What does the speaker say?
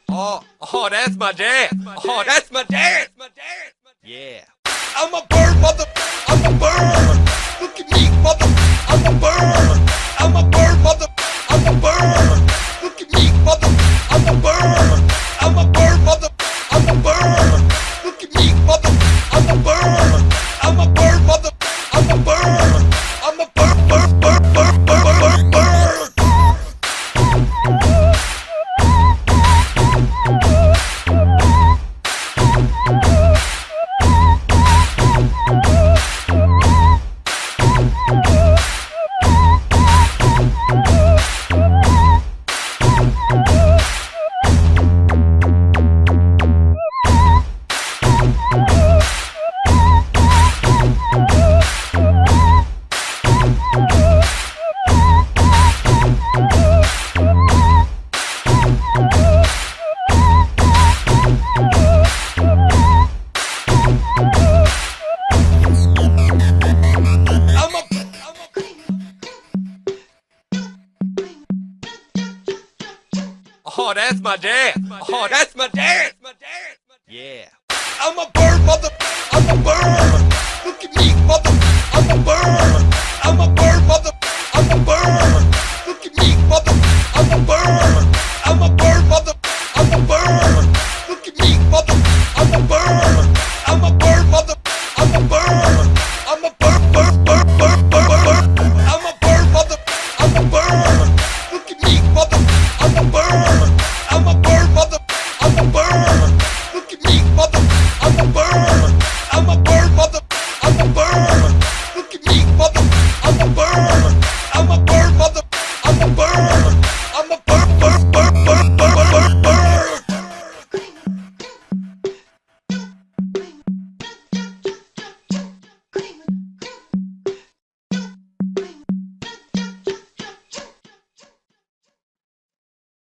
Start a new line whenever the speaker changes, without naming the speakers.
Oh, that's my dad. Oh, that's my dad. Yeah.
I'm a bird, mother. I'm a bird. Look at me, mother. I'm a bird. I'm a bird, mother. I'm a bird. Look at me, mother. I'm a bird. I'm a bird, mother. I'm a bird. Look at me, mother. I'm a bird. I'm a bird, mother. I'm a bird. I'm a bird, bird, bird, bird, bird, bird, bird.
Oh, that's my dad. Oh, that's my dad. Yeah.
I'm a bird, mother. I'm a bird. Look at me, mother. I'm a bird. I'm a bird, mother. I'm a bird. Look at me, mother. I'm a bird. I'm a bird, mother. I'm a bird. Look at me, mother. I'm a bird. I'm a bird, mother. I'm a bird. I'm a bird, bird, bird, bird, bird, bird. I'm a bird, mother. I'm a bird. Look at me, mother. I'm a bird. I'm a bird, mother. I'm a bird. Look at me, mother. I'm a bird. I'm a bird, mother. I'm a bird. Look at me, mother. I'm a bird. I'm a bird, mother.